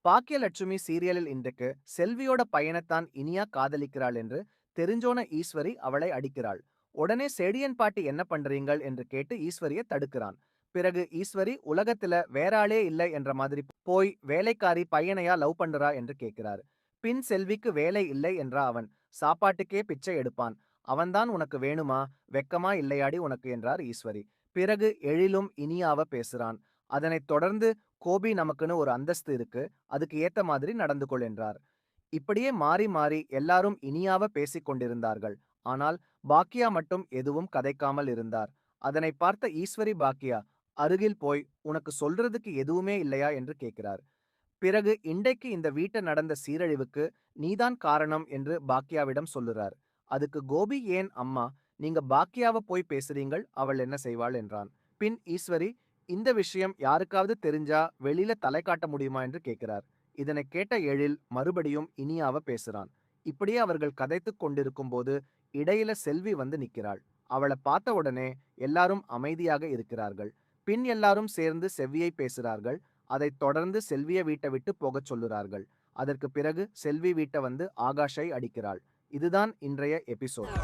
பாக்கியலட்சுமி சீரியலில் இன்றைக்கு செல்வியோட பையனைத்தான் இனியா காதலிக்கிறாள் என்று தெரிஞ்சோன ஈஸ்வரி அவளை அடிக்கிறாள். உடனே செடியன் பாட்டி என்ன பண்றீங்கள் என்று கேட்டு ஈஸ்வரிய தடுக்கிறான். பிறகு ஈஸ்வரி உலகத்துல வேற ஆளே இல்லை என்ற மாதிரி போய் வேலைக்காரி பையனையா லவ் பண்றா என்று கேட்கிறார். பின் செல்விக்கு வேலை இல்லை என்றா அவன் சாப்பாட்டுக்கே பிச்சை எடுப்பான். அவன்தான் உனக்கு வேணுமா, வெக்கமா இல்லையாடி உனக்கு என்றார் ஈஸ்வரி. பிறகு எழிலும் இனியாவ பேசுறான். அதனைத் தொடர்ந்து கோபி நமக்குன்னு ஒரு அந்தஸ்து இருக்கு, அதுக்கு ஏத்த மாதிரி நடந்து கொள் என்றார். இப்படியே மாறி மாறி எல்லாரும் இனியாவ பேசிக் கொண்டிருந்தார்கள். ஆனால் பாக்கியா மட்டும் எதுவும் கதைக்காமல் இருந்தார். அதனை பார்த்த ஈஸ்வரி பாக்கியா அருகில் போய் உனக்கு சொல்றதுக்கு எதுவுமே இல்லையா என்று கேட்கிறார். பிறகு இன்றைக்கு இந்த வீட்டை நடந்த சீரழிவுக்கு நீதான் காரணம் என்று பாக்கியாவிடம் சொல்லுறார். அதுக்கு கோபி ஏன் அம்மா, நீங்க பாக்கியாவ போய் பேசுறீங்கள், அவள் என்ன செய்வாள் என்றான். பின் ஈஸ்வரி இந்த விஷயம் யாருக்காவது தெரிஞ்சா வெளியில தலை காட்ட முடியுமா என்று கேட்கிறார். இதனை கேட்ட எழில் மறுபடியும் இனியாவ பேசுறான். இப்படியே அவர்கள் கதைத்துக் கொண்டிருக்கும் போது இடையில செல்வி வந்து நிற்கிறாள். அவளை பார்த்த உடனே எல்லாரும் அமைதியாக இருக்கிறார்கள். பின் எல்லாரும் சேர்ந்து செவ்வியை பேசுறார்கள். அதைத் தொடர்ந்து செல்விய வீட்டை விட்டு போகச் சொல்லுறார்கள். அதற்கு பிறகு செல்வி வீட்டை வந்து ஆகாஷை அடிக்கிறாள். இதுதான் இன்றைய எபிசோட்.